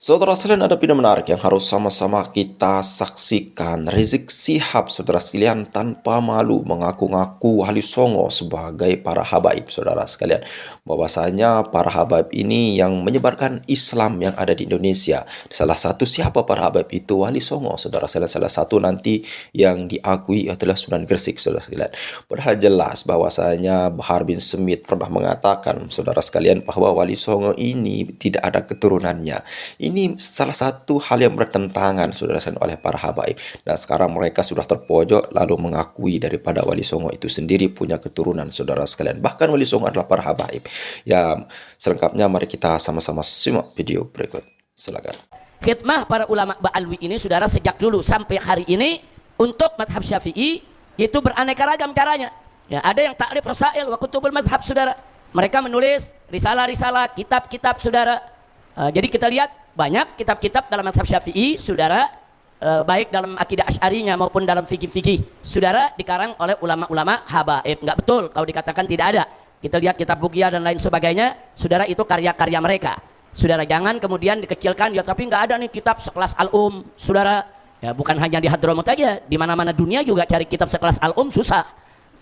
Saudara sekalian, ada video menarik yang harus sama-sama kita saksikan. Rizik Syihab, saudara sekalian, tanpa malu mengaku-ngaku Wali Songo sebagai para habaib, saudara sekalian. Bahwasanya para habaib ini yang menyebarkan Islam yang ada di Indonesia. Salah satu siapa para habaib itu? Wali Songo, saudara sekalian. Salah satu nanti yang diakui adalah Sunan Gresik, saudara sekalian. Padahal jelas bahwasanya Bahar bin Smith pernah mengatakan, saudara sekalian, bahwa Wali Songo ini tidak ada keturunannya. Ini salah satu hal yang bertentangan, saudara sekalian, oleh para habaib. Dan sekarang mereka sudah terpojok lalu mengakui daripada Wali Songo itu sendiri punya keturunan, saudara sekalian. Bahkan Wali Songo adalah para habaib. Ya, selengkapnya mari kita sama-sama simak video berikut. Silakan. Khidmah para ulama Ba'alwi ini, saudara, sejak dulu sampai hari ini untuk madhab Syafi'i itu beraneka ragam caranya. Ya, ada yang taklif rasail wa kutubul madhab, saudara. Mereka menulis risalah-risalah, kitab-kitab, saudara. Jadi kita lihat banyak kitab-kitab dalam mazhab Syafi'i, saudara, baik dalam akidah Asy'arinya maupun dalam fikih-fikih, saudara, dikarang oleh ulama-ulama habaib. Enggak betul kalau dikatakan tidak ada. Kita lihat kitab Bughiyah dan lain sebagainya, saudara, itu karya-karya mereka. Saudara, jangan kemudian dikecilkan, ya tapi enggak ada nih kitab sekelas Al-Um, saudara. Ya, bukan hanya di Hadramut aja, di mana-mana dunia juga cari kitab sekelas Al-Um susah.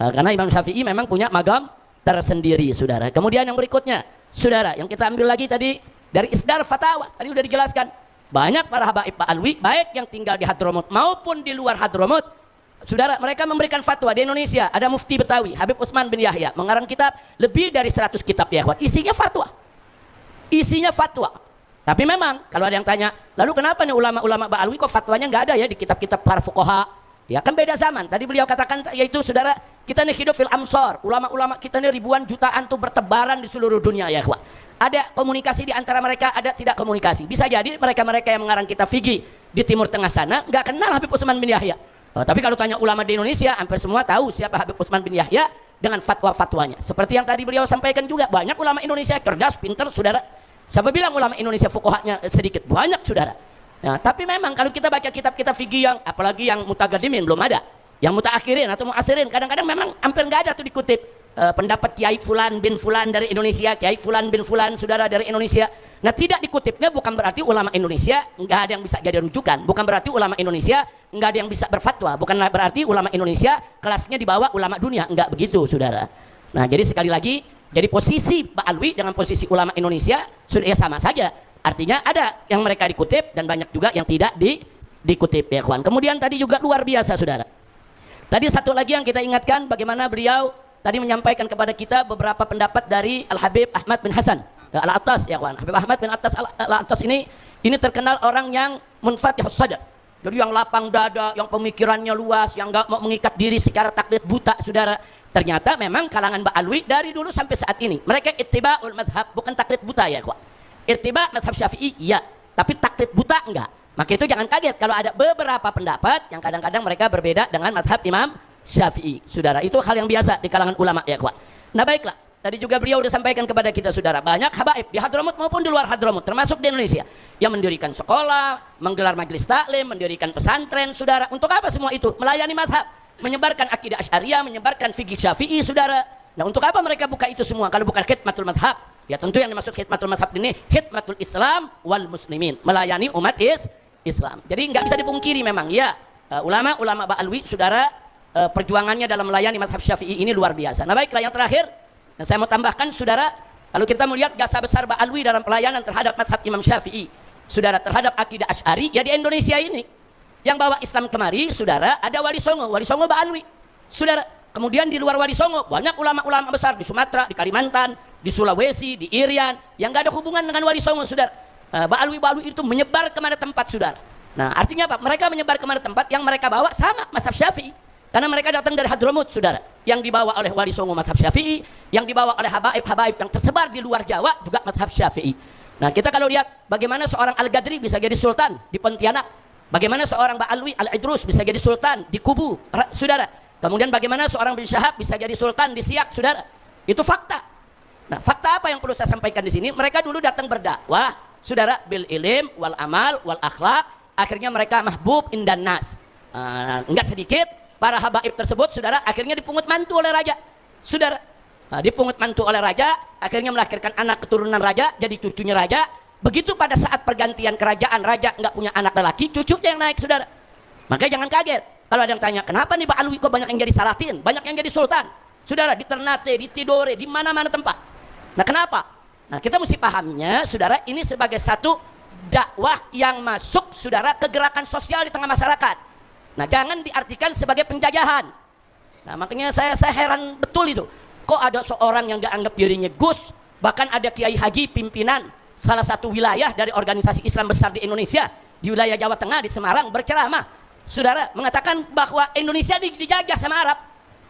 Karena Imam Syafi'i memang punya magam tersendiri, saudara. Kemudian yang berikutnya, saudara, yang kita ambil lagi tadi dari Isdar Fatawa, tadi sudah dijelaskan. Banyak para habaib Ba'alwi, baik yang tinggal di Hadramut maupun di luar Hadramut, saudara, mereka memberikan fatwa. Di Indonesia ada Mufti Betawi, Habib Utsman bin Yahya, mengarang kitab lebih dari 100 kitab, ya ikhwan. Isinya fatwa. Isinya fatwa. Tapi memang kalau ada yang tanya, lalu kenapa nih ulama-ulama Ba'alwi kok fatwanya nggak ada ya di kitab-kitab para fuqaha? Ya kan beda zaman. Tadi beliau katakan, yaitu saudara, kita nih hidup fil amsor. Ulama-ulama kita nih ribuan jutaan tuh bertebaran di seluruh dunia, ya ikhwan. Ada komunikasi di antara mereka, ada tidak komunikasi. Bisa jadi mereka-mereka yang mengarang kitab fikih di Timur Tengah sana nggak kenal Habib Utsman bin Yahya. Tapi kalau tanya ulama di Indonesia, hampir semua tahu siapa Habib Utsman bin Yahya dengan fatwa-fatwanya. Seperti yang tadi beliau sampaikan juga, banyak ulama Indonesia cerdas, pintar, saudara. Siapa bilang ulama Indonesia fuqahanya sedikit? Banyak, saudara. Nah, tapi memang kalau kita baca kitab-kitab fikih yang, apalagi yang mutaqaddimin, belum ada. Yang mutaakhirin atau muasirin, kadang-kadang memang hampir nggak ada tuh dikutip. Pendapat Kiai Fulan bin Fulan dari Indonesia, Kiai Fulan bin Fulan, saudara, dari Indonesia. Nah, tidak dikutipnya bukan berarti ulama Indonesia nggak ada yang bisa jadi rujukan, bukan berarti ulama Indonesia nggak ada yang bisa berfatwa, bukan berarti ulama Indonesia kelasnya di bawah ulama dunia, nggak begitu, saudara. Nah, jadi sekali lagi, jadi posisi Ba'alwi dengan posisi ulama Indonesia sudah ya sama saja. Artinya ada yang mereka dikutip dan banyak juga yang tidak dikutip, ya kawan. Kemudian tadi juga luar biasa, saudara. Tadi satu lagi yang kita ingatkan, bagaimana beliau tadi menyampaikan kepada kita beberapa pendapat dari Al-Habib Ahmad bin Hasan Al-Attas, ya kawan. Habib Ahmad bin Al-Attas ini terkenal orang yang munfatihus sadar. Jadi yang lapang dada, yang pemikirannya luas, yang enggak mau mengikat diri secara taklid buta, saudara. Ternyata memang kalangan Ba'alwi dari dulu sampai saat ini mereka ittiba'ul madhab, bukan taklid buta, ya kawan. Ittiba' madhab Syafi'i, iya, tapi taklid buta enggak. Maka itu jangan kaget kalau ada beberapa pendapat yang kadang-kadang mereka berbeda dengan madhab Imam Syafi'i, saudara. Itu hal yang biasa di kalangan ulama, ya kawan. Nah, baiklah, tadi juga beliau sudah sampaikan kepada kita, saudara, banyak habaib di Hadramut maupun di luar Hadramut, termasuk di Indonesia, yang mendirikan sekolah, menggelar majelis taklim, mendirikan pesantren, saudara. Untuk apa semua itu? Melayani madhab, menyebarkan akidah Asy'ariyah, menyebarkan fikih Syafi'i, saudara. Nah, untuk apa mereka buka itu semua kalau bukan khidmatul madhab? Ya tentu yang dimaksud khidmatul madhab ini khidmatul Islam wal muslimin, melayani umat Islam. Jadi nggak bisa dipungkiri memang, ya, ulama-ulama Ba'alwi, saudara, perjuangannya dalam melayani madhab Syafi'i ini luar biasa. Nah, baiklah, yang terakhir, nah, saya mau tambahkan, saudara, kalau kita melihat jasa besar Ba'alwi dalam pelayanan terhadap madhab Imam Syafi'i, saudara, terhadap akidah Asy'ari, ya di Indonesia ini yang bawa Islam kemari, saudara, ada Wali Songo Ba'alwi, saudara. Kemudian di luar Wali Songo banyak ulama-ulama besar di Sumatera, di Kalimantan, di Sulawesi, di Irian, yang gak ada hubungan dengan Wali Songo, saudara. Ba'alwi itu menyebar kemana tempat, saudara. Nah, artinya apa? Mereka menyebar kemana tempat yang mereka bawa sama madhab Syafi'i. Karena mereka datang dari Hadramut, saudara, yang dibawa oleh Wali Songo madhab Syafi'i, yang dibawa oleh habaib-habaib yang tersebar di luar Jawa juga madhab Syafi'i. Nah, kita kalau lihat bagaimana seorang Al-Gadri bisa jadi sultan di Pontianak, bagaimana seorang Ba'alwi Al-Idrus bisa jadi sultan di Kubu, saudara. Kemudian bagaimana seorang bin Syahab bisa jadi sultan di Siak, saudara. Itu fakta. Nah, fakta apa yang perlu saya sampaikan di sini? Mereka dulu datang berdakwah, saudara, bil ilim wal amal wal akhlak. Akhirnya mereka mahbub indan nas. Enggak sedikit para habaib tersebut, saudara, akhirnya dipungut mantu oleh raja, saudara. Dipungut mantu oleh raja, akhirnya melahirkan anak keturunan raja, jadi cucunya raja. Begitu pada saat pergantian kerajaan, raja nggak punya anak lelaki, cucunya yang naik, saudara. Makanya jangan kaget kalau ada yang tanya, kenapa nih Pak Alwi kok banyak yang jadi Salatin, banyak yang jadi Sultan? Saudara, di Ternate, di Tidore, di mana-mana tempat. Nah, kenapa? Nah, kita mesti pahaminya, saudara, ini sebagai satu dakwah yang masuk, saudara, ke gerakan sosial di tengah masyarakat. Nah, jangan diartikan sebagai penjajahan. Nah, makanya saya heran betul itu. Kok ada seorang yang dianggap dirinya Gus, bahkan ada Kiai Haji pimpinan salah satu wilayah dari organisasi Islam besar di Indonesia, di wilayah Jawa Tengah, di Semarang, berceramah, saudara, mengatakan bahwa Indonesia dijajah sama Arab,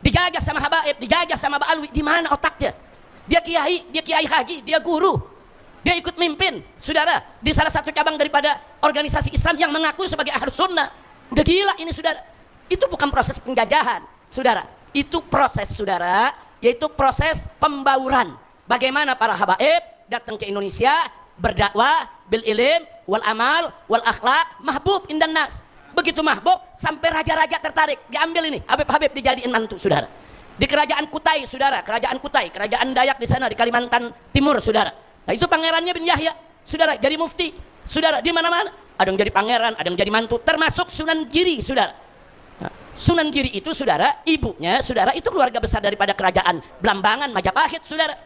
dijajah sama Habaib, dijajah sama Pak Alwi. Di mana otaknya? Dia Kiai Haji, dia guru, dia ikut mimpin, saudara, di salah satu cabang daripada organisasi Islam yang mengaku sebagai Ahlus Sunnah. Udah gila ini, saudara. Itu bukan proses penjajahan, saudara. Itu proses, saudara, yaitu proses pembauran. Bagaimana para habaib datang ke Indonesia, berdakwah bil ilim wal amal wal akhlak mahbub indan nas. Begitu mahbub sampai raja-raja tertarik, diambil ini Habib-habib dijadiin mantu, saudara. Di kerajaan Kutai, saudara, kerajaan Kutai, kerajaan Dayak di sana di Kalimantan Timur, saudara. Nah, itu pangerannya bin Yahya, saudara, jadi mufti, saudara, di mana-mana. Ada yang jadi pangeran, ada yang jadi mantu, termasuk Sunan Giri, saudara. Nah, Sunan Giri itu, saudara, ibunya, saudara, itu keluarga besar daripada kerajaan Blambangan, Majapahit, saudara.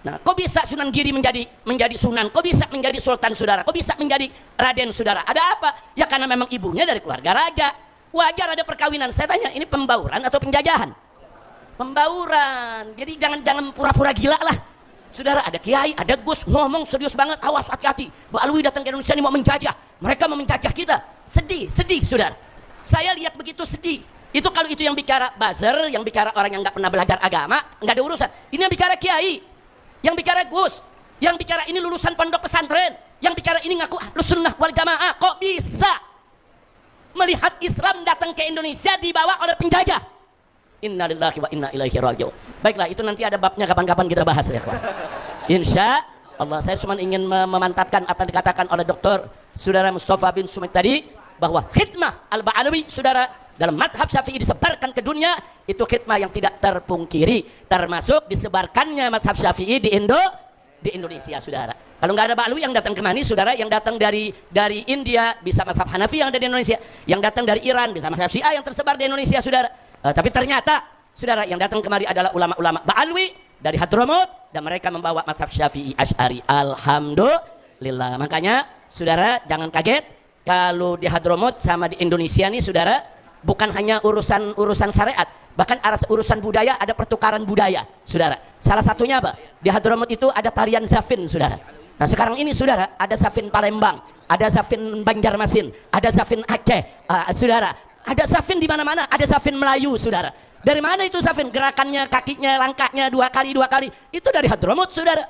Nah, kok bisa Sunan Giri menjadi sunan? Kok bisa menjadi sultan, saudara? Kok bisa menjadi raden, saudara? Ada apa? Ya karena memang ibunya dari keluarga raja. Wajar ada perkawinan. Saya tanya, ini pembauran atau penjajahan? Pembauran. Jadi jangan pura-pura gila lah, saudara. Ada kiai, ada gus ngomong serius banget, awas hati-hati, Pak Alwi datang ke Indonesia ini mau menjajah, mereka mau menjajah kita. Sedih, saudara. Saya lihat begitu sedih. Itu kalau itu yang bicara buzzer, yang bicara orang yang nggak pernah belajar agama, nggak ada urusan. Ini yang bicara kiai, yang bicara gus, yang bicara ini lulusan pondok pesantren, yang bicara ini ngaku Ahlus Sunnah wal Jamaah. Kok bisa melihat Islam datang ke Indonesia dibawa oleh penjajah? Innalillahi wa inna ilaihi raji'un. Baiklah, itu nanti ada babnya, kapan-kapan kita bahas ya, kawan. Insya Allah, saya cuma ingin memantapkan apa yang dikatakan oleh Dr. Saudara Mustafa bin Sumit tadi, bahwa khidmah Al-Ba'alawi, saudara, dalam madhab Syafi'i disebarkan ke dunia, itu khidmah yang tidak terpungkiri, termasuk disebarkannya madhab Syafi'i di Indonesia, saudara. Kalau nggak ada Ba'alawi yang datang kemari, saudara, yang datang dari India bisa madhab Hanafi yang ada di Indonesia, yang datang dari Iran bisa madhab Syiah yang tersebar di Indonesia, saudara. Tapi ternyata, saudara, yang datang kemari adalah ulama-ulama Ba'alawi dari Hadramut, dan mereka membawa madhab Syafi'i Asy'ari. Alhamdulillah. Makanya, saudara, jangan kaget kalau di Hadramut sama di Indonesia nih, saudara, bukan hanya urusan syariat, bahkan urusan budaya, ada pertukaran budaya, saudara. Salah satunya apa? Di Hadramut itu ada tarian Zafin, saudara. Nah, sekarang ini, saudara, ada Zafin Palembang, ada Zafin Banjarmasin, ada Zafin Aceh, saudara. Ada Zafin di mana-mana, ada Zafin Melayu, saudara. Dari mana itu Zafin? Gerakannya, kakinya, langkahnya dua kali. Itu dari Hadramut, saudara.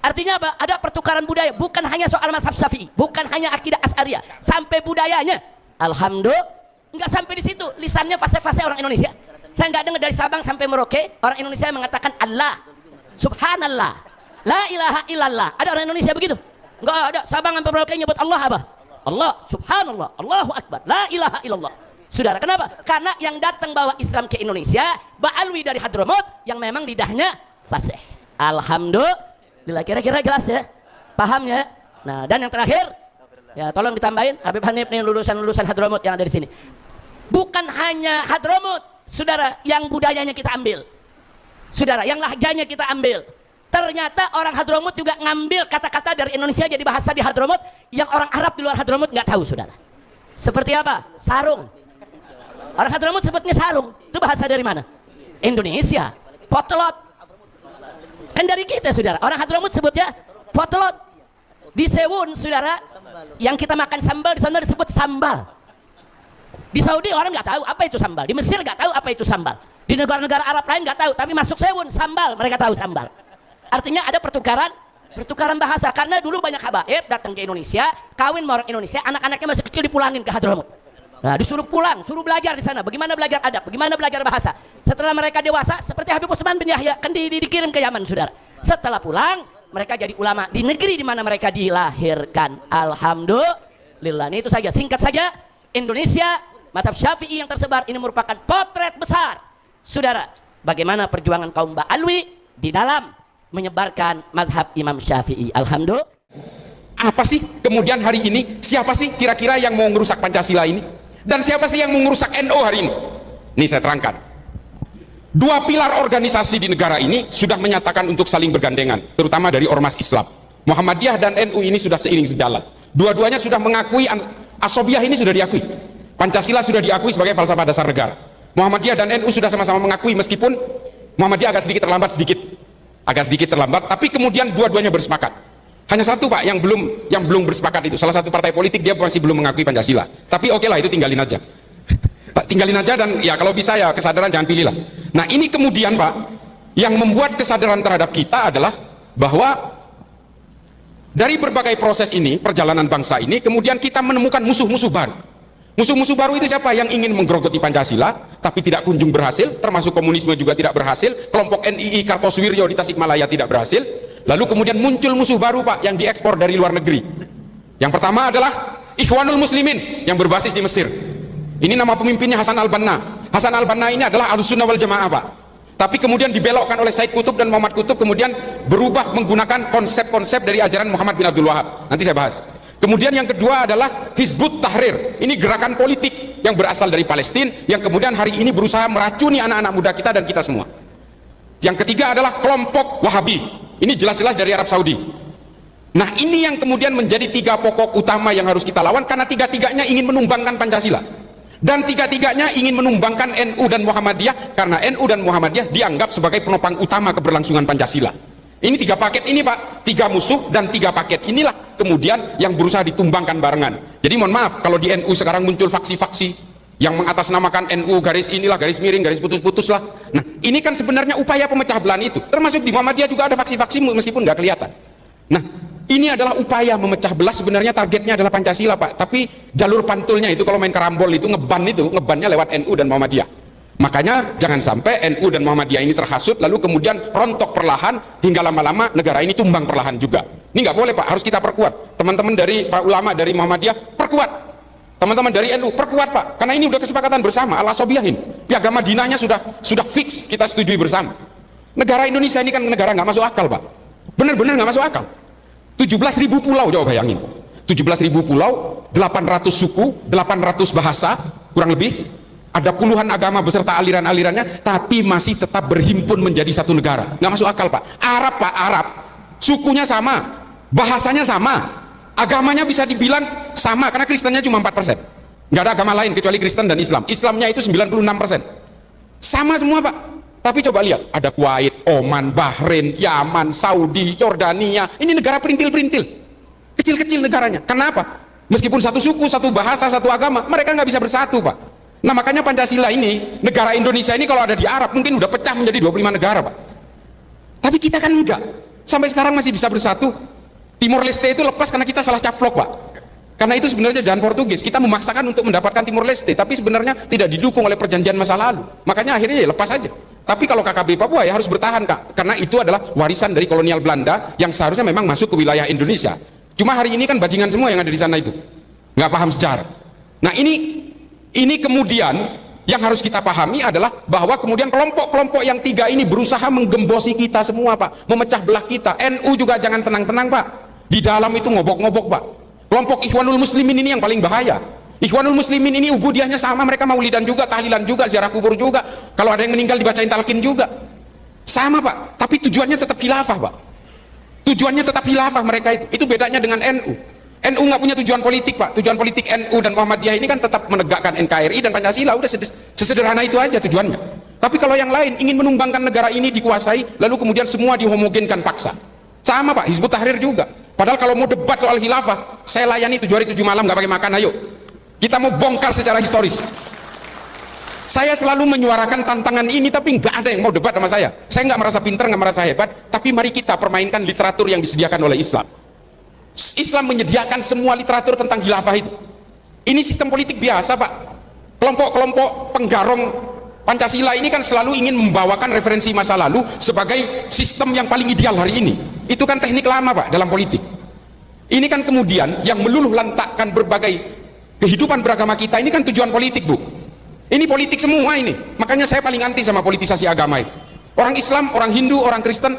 Artinya apa? Ada pertukaran budaya, bukan hanya soal mazhab Syafi'i, bukan hanya akidah Asy'ariyah, sampai budayanya. Alhamdulillah. Enggak sampai di situ, lisannya fase-fase orang Indonesia. Saya enggak dengar dari Sabang sampai Merauke orang Indonesia mengatakan Allah, Subhanallah, La ilaha illallah. Ada orang Indonesia begitu? Enggak ada. Sabang sampai Merauke nyebut Allah apa? Allah, Subhanallah, Allahu Akbar, La ilaha illallah. Saudara, kenapa? Karena yang datang bawa Islam ke Indonesia, Ba'alawi dari Hadramut, yang memang lidahnya fasih. Alhamdulillah. Kira-kira jelas ya? Paham ya? Nah, dan yang terakhir, ya tolong ditambahin, Habib Hanif nih lulusan Hadramut yang ada di sini. Bukan hanya Hadramut, saudara, yang budayanya kita ambil, saudara, yang lahjanya kita ambil. Ternyata orang Hadramut juga ngambil kata-kata dari Indonesia jadi bahasa di Hadramut yang orang Arab di luar Hadramut nggak tahu, saudara. Seperti apa? Sarung. Orang Hadramut sebutnya sarung. Itu bahasa dari mana? Indonesia. Potlot. Kan dari kita, saudara. Orang Hadramut sebutnya potlot. Di Sewun, saudara, yang kita makan sambal di sana disebut sambal. Di Saudi orang nggak tahu apa itu sambal. Di Mesir nggak tahu apa itu sambal. Di negara-negara Arab lain nggak tahu. Tapi masuk Sewun sambal, mereka tahu sambal. Artinya ada pertukaran bahasa. Karena dulu banyak habaib datang ke Indonesia, kawin sama orang Indonesia, anak-anaknya masih kecil dipulangin ke Hadramut. Nah, disuruh pulang, suruh belajar di sana. Bagaimana belajar adab, bagaimana belajar bahasa. Setelah mereka dewasa, seperti Habib Utsman bin Yahya, kan dikirim ke Yaman, saudara. Setelah pulang, mereka jadi ulama di negeri di mana mereka dilahirkan. Alhamdulillah. Ini itu saja, singkat saja. Indonesia, mazhab Syafi'i yang tersebar ini merupakan potret besar, saudara, bagaimana perjuangan kaum Ba'alawi di dalam menyebarkan mazhab Imam Syafi'i. Alhamdulillah. Apa sih kemudian hari ini, siapa sih kira-kira yang mau merusak Pancasila ini? Dan siapa sih yang mau merusak NU hari ini? Ini saya terangkan. Dua pilar organisasi di negara ini sudah menyatakan untuk saling bergandengan, terutama dari ormas Islam. Muhammadiyah dan NU ini sudah seiring sejalan. Dua-duanya sudah mengakui, Asobiah ini sudah diakui. Pancasila sudah diakui sebagai falsafah dasar negara. Muhammadiyah dan NU sudah sama-sama mengakui, meskipun Muhammadiyah agak sedikit terlambat, tapi kemudian dua-duanya bersepakat. Hanya satu Pak yang belum bersepakat itu. Salah satu partai politik dia masih belum mengakui Pancasila. Tapi oke lah, itu tinggalin aja. Pak, tinggalin aja, dan ya kalau bisa ya kesadaran jangan pilih lah. Nah ini kemudian Pak, yang membuat kesadaran terhadap kita adalah bahwa dari berbagai proses ini, perjalanan bangsa ini, kemudian kita menemukan musuh-musuh baru. Musuh-musuh baru itu siapa? Yang ingin menggerogoti Pancasila tapi tidak kunjung berhasil, termasuk komunisme juga tidak berhasil, kelompok NII Kartosuwiryo di Tasikmalaya tidak berhasil. Lalu kemudian muncul musuh baru Pak, yang diekspor dari luar negeri. Yang pertama adalah Ikhwanul Muslimin yang berbasis di Mesir. Ini nama pemimpinnya Hasan al-Banna. Hasan al-Banna ini adalah Ahlussunnah wal Jamaah Pak. Tapi kemudian dibelokkan oleh Said Qutb dan Muhammad Qutb, kemudian berubah menggunakan konsep-konsep dari ajaran Muhammad bin Abdul Wahab. Nanti saya bahas. Kemudian yang kedua adalah Hizbut Tahrir. Ini gerakan politik yang berasal dari Palestina, yang kemudian hari ini berusaha meracuni anak-anak muda kita dan kita semua. Yang ketiga adalah kelompok Wahabi. Ini jelas-jelas dari Arab Saudi. Nah ini yang kemudian menjadi tiga pokok utama yang harus kita lawan, karena tiga-tiganya ingin menumbangkan Pancasila. Dan tiga-tiganya ingin menumbangkan NU dan Muhammadiyah, karena NU dan Muhammadiyah dianggap sebagai penopang utama keberlangsungan Pancasila. Ini tiga paket ini Pak, tiga musuh dan tiga paket inilah kemudian yang berusaha ditumbangkan barengan. Jadi mohon maaf kalau di NU sekarang muncul faksi-faksi yang mengatasnamakan NU garis inilah, garis miring, garis putus-putus lah. Nah ini kan sebenarnya upaya pemecah belahan itu. Termasuk di Muhammadiyah juga ada faksi-faksi meskipun nggak kelihatan. Nah ini adalah upaya memecah belah, sebenarnya targetnya adalah Pancasila Pak. Tapi jalur pantulnya itu kalau main karambol itu ngebannya lewat NU dan Muhammadiyah. Makanya jangan sampai NU dan Muhammadiyah ini terhasut lalu kemudian rontok perlahan hingga lama-lama negara ini tumbang perlahan juga. Ini nggak boleh Pak, harus kita perkuat. Teman-teman dari para ulama dari Muhammadiyah perkuat. Teman-teman dari NU perkuat Pak, karena ini udah kesepakatan bersama Al-Asobiyahin. Piagam Madinahnya sudah fix, kita setujui bersama. Negara Indonesia ini kan negara nggak masuk akal Pak. Benar-benar nggak masuk akal. 17.000 pulau, coba bayangin. 17.000 pulau, 800 suku, 800 bahasa, kurang lebih. Ada puluhan agama beserta aliran-alirannya, tapi masih tetap berhimpun menjadi satu negara. Nggak masuk akal Pak. Arab Pak, Arab. Sukunya sama, bahasanya sama, agamanya bisa dibilang sama, karena Kristennya cuma 4%. Nggak ada agama lain kecuali Kristen dan Islam. Islamnya itu 96%. Sama semua Pak. Tapi coba lihat, ada Kuwait, Oman, Bahrain, Yaman, Saudi, Yordania. Ini negara perintil-perintil. Kecil-kecil negaranya. Kenapa? Meskipun satu suku, satu bahasa, satu agama, mereka nggak bisa bersatu Pak. Nah makanya Pancasila ini, negara Indonesia ini kalau ada di Arab mungkin udah pecah menjadi 25 negara Pak. Tapi kita kan enggak. Sampai sekarang masih bisa bersatu. Timor Leste itu lepas karena kita salah caplok Pak. Karena itu sebenarnya jalan Portugis. Kita memaksakan untuk mendapatkan Timor Leste, tapi sebenarnya tidak didukung oleh perjanjian masa lalu. Makanya akhirnya ya lepas aja. Tapi kalau KKB Papua ya harus bertahan Kak. Karena itu adalah warisan dari kolonial Belanda yang seharusnya memang masuk ke wilayah Indonesia. Cuma hari ini kan bajingan semua yang ada di sana itu. Nggak paham sejarah. Nah ini kemudian yang harus kita pahami adalah bahwa kemudian kelompok-kelompok yang tiga ini berusaha menggembosi kita semua Pak, memecah belah kita. NU juga jangan tenang-tenang Pak, di dalam itu ngobok-ngobok Pak. Kelompok Ikhwanul Muslimin ini yang paling bahaya. Ikhwanul Muslimin ini ubudiahnya sama, mereka maulidan juga, tahlilan juga, ziarah kubur juga, kalau ada yang meninggal dibacain talqin juga sama Pak. Tapi tujuannya tetap khilafah Pak, tujuannya tetap khilafah mereka itu bedanya dengan NU. NU nggak punya tujuan politik Pak. Tujuan politik NU dan Muhammadiyah ini kan tetap menegakkan NKRI dan Pancasila, udah sesederhana itu aja tujuannya. Tapi kalau yang lain ingin menumbangkan negara ini dikuasai, lalu kemudian semua dihomogenkan paksa. Sama Pak, Hizbut Tahrir juga. Padahal kalau mau debat soal khilafah, saya layani 7 hari 7 malam nggak pakai makan, ayo. Kita mau bongkar secara historis. Saya selalu menyuarakan tantangan ini, tapi nggak ada yang mau debat sama saya. Saya nggak merasa pinter, nggak merasa hebat, tapi mari kita permainkan literatur yang disediakan oleh Islam. Islam menyediakan semua literatur tentang khilafah itu. Ini sistem politik biasa Pak. Kelompok-kelompok penggarong Pancasila ini kan selalu ingin membawakan referensi masa lalu sebagai sistem yang paling ideal hari ini. Itu kan teknik lama Pak dalam politik. Ini kan kemudian yang meluluh lantakkan berbagai kehidupan beragama kita, ini kan tujuan politik Bu. Ini politik semua ini. Makanya saya paling anti sama politisasi agama ini. Orang Islam, orang Hindu, orang Kristen,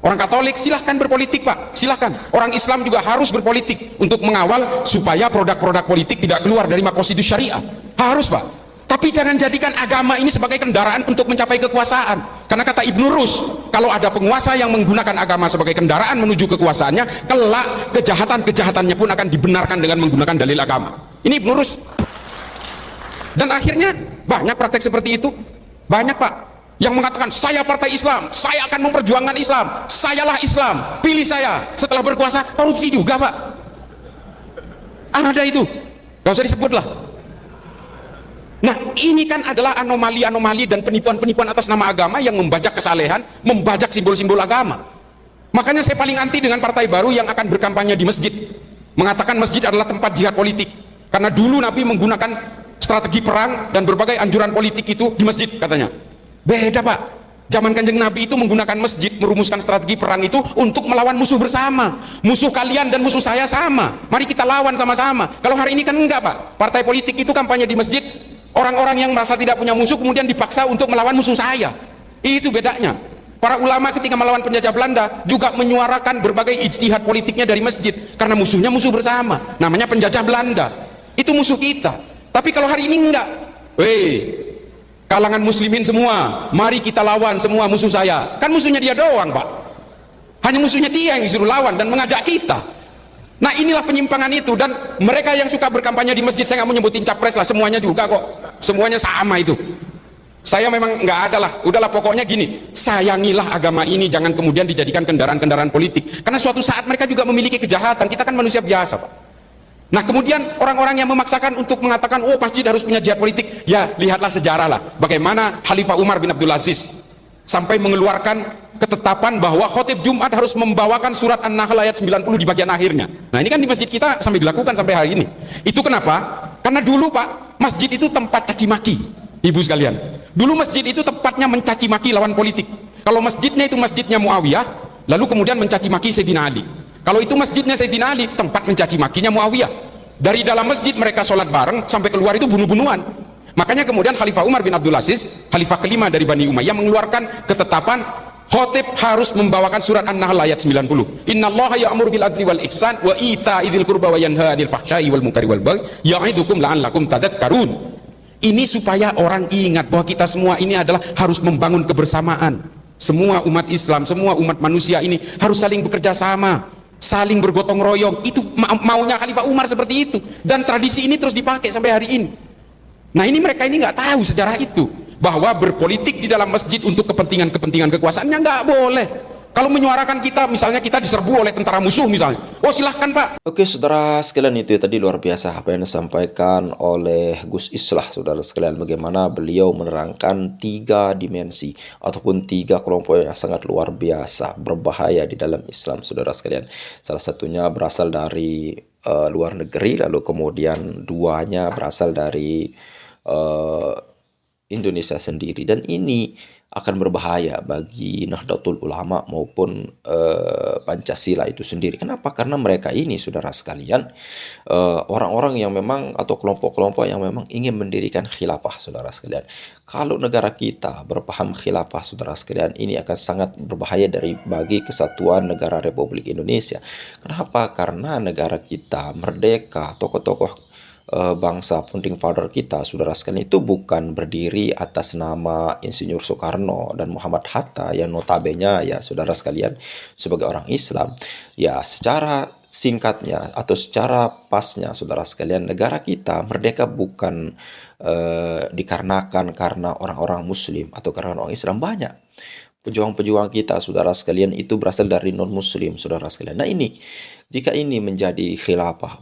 Orang Katolik silahkan berpolitik Pak, silahkan. Orang Islam juga harus berpolitik untuk mengawal supaya produk-produk politik tidak keluar dari makosidus syariah. Harus Pak. Tapi jangan jadikan agama ini sebagai kendaraan untuk mencapai kekuasaan. Karena kata Ibnu Rus, kalau ada penguasa yang menggunakan agama sebagai kendaraan menuju kekuasaannya, kelak kejahatan-kejahatannya pun akan dibenarkan dengan menggunakan dalil agama. Ini Ibnu Rus. Dan akhirnya banyak praktek seperti itu. Banyak Pak yang mengatakan, saya partai Islam, saya akan memperjuangkan Islam, sayalah Islam, pilih saya. Setelah berkuasa korupsi juga Pak. Ada itu, gak usah disebut lah. Nah ini kan adalah anomali-anomali dan penipuan-penipuan atas nama agama yang membajak kesalehan, membajak simbol-simbol agama. Makanya saya paling anti dengan partai baru yang akan berkampanye di masjid, mengatakan masjid adalah tempat jihad politik. Karena dulu Nabi menggunakan strategi perang dan berbagai anjuran politik itu di masjid katanya. Beda Pak. Zaman Kanjeng Nabi itu menggunakan masjid, merumuskan strategi perang itu untuk melawan musuh bersama. Musuh kalian dan musuh saya sama, mari kita lawan sama-sama. Kalau hari ini kan enggak Pak. Partai politik itu kampanye di masjid, orang-orang yang merasa tidak punya musuh kemudian dipaksa untuk melawan musuh saya. Itu bedanya. Para ulama ketika melawan penjajah Belanda juga menyuarakan berbagai ijtihad politiknya dari masjid, karena musuhnya musuh bersama, namanya penjajah Belanda. Itu musuh kita. Tapi kalau hari ini enggak. Kalangan muslimin semua, mari kita lawan semua musuh saya. Kan musuhnya dia doang Pak. Hanya musuhnya dia yang disuruh lawan dan mengajak kita. Nah inilah penyimpangan itu. Dan mereka yang suka berkampanye di masjid, saya nggak mau nyebutin capres lah, semuanya juga kok, semuanya sama itu. Saya memang nggak ada lah, udahlah pokoknya gini, sayangilah agama ini, jangan kemudian dijadikan kendaraan-kendaraan politik. Karena suatu saat mereka juga memiliki kejahatan, kita kan manusia biasa Pak. Nah kemudian orang-orang yang memaksakan untuk mengatakan, oh masjid harus punya jihad politik, ya lihatlah sejarah lah, bagaimana Khalifah Umar bin Abdul Aziz sampai mengeluarkan ketetapan bahwa khotib Jumat harus membawakan surat An-Nahl ayat 90 di bagian akhirnya. Nah ini kan di masjid kita sampai dilakukan sampai hari ini. Itu kenapa? Karena dulu Pak, masjid itu tempat caci maki. Ibu sekalian, dulu masjid itu tempatnya mencaci maki lawan politik. Kalau masjidnya itu masjidnya Muawiyah, lalu kemudian mencaci maki Sayyidina Ali. Kalau itu masjidnya Sayyidina Ali, tempat mencaci makinya Muawiyah. Dari dalam masjid mereka sholat bareng, sampai keluar itu bunuh-bunuhan. Makanya kemudian Khalifah Umar bin Abdul Aziz, Khalifah kelima dari Bani Umayyah, mengeluarkan ketetapan khotib harus membawakan surat An-Nahl ayat 90. Innallaha ya'muru bil adli wal ihsan wa ita'idzil qurba wa yanha 'anil fahsya'i wal munkari wal baghi ya'idukum la'allakum tadhakkarun. Ini supaya orang ingat bahwa kita semua ini adalah harus membangun kebersamaan. Semua umat Islam, semua umat manusia ini harus saling bekerja sama, saling bergotong royong. Itu maunya Khalifah Umar seperti itu, dan tradisi ini terus dipakai sampai hari ini. Nah ini mereka ini nggak tahu sejarah itu, bahwa berpolitik di dalam masjid untuk kepentingan kekuasaannya nggak boleh. Kalau menyuarakan kita, misalnya kita diserbu oleh tentara musuh misalnya, oh silahkan Pak. Oke saudara sekalian, itu ya tadi luar biasa apa yang disampaikan oleh Gus Islah. Saudara sekalian, bagaimana beliau menerangkan 3 dimensi ataupun 3 kelompok yang sangat luar biasa berbahaya di dalam Islam. Saudara sekalian, salah satunya berasal dari luar negeri, lalu kemudian 2-nya berasal dari Indonesia sendiri, dan ini akan berbahaya bagi Nahdlatul Ulama maupun Pancasila itu sendiri. Kenapa? Karena mereka ini, saudara sekalian, orang-orang yang memang atau kelompok-kelompok yang memang ingin mendirikan khilafah, saudara sekalian. Kalau negara kita berpaham khilafah, saudara sekalian, ini akan sangat berbahaya bagi kesatuan negara Republik Indonesia. Kenapa? Karena negara kita merdeka, tokoh-tokoh bangsa founding father kita, saudara sekalian, itu bukan berdiri atas nama Insinyur Soekarno dan Muhammad Hatta yang notabene ya saudara sekalian sebagai orang Islam. Ya secara singkatnya atau secara pasnya, saudara sekalian, negara kita merdeka bukan dikarenakan karena orang-orang Muslim atau karena orang Islam. Banyak pejuang-pejuang kita, saudara sekalian, itu berasal dari non-Muslim, saudara sekalian. Nah ini, jika ini menjadi khilafah,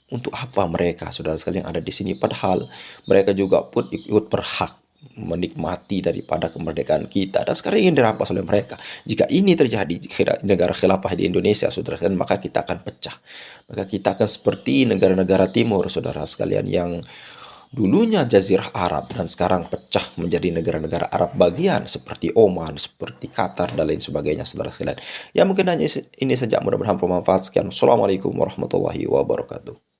untuk apa mereka, saudara sekalian, ada di sini? Padahal mereka juga pun ikut berhak menikmati daripada kemerdekaan kita, dan sekarang ingin dirampas oleh mereka. Jika ini terjadi negara khilafah di Indonesia, saudara sekalian, maka kita akan pecah. Maka kita akan seperti negara-negara timur, saudara sekalian, yang dulunya Jazirah Arab dan sekarang pecah menjadi negara-negara Arab bagian seperti Oman, seperti Qatar dan lain sebagainya, saudara sekalian. Ya mungkin hanya ini saja, mudah-mudahan bermanfaat. Sekian, Assalamualaikum warahmatullahi wabarakatuh.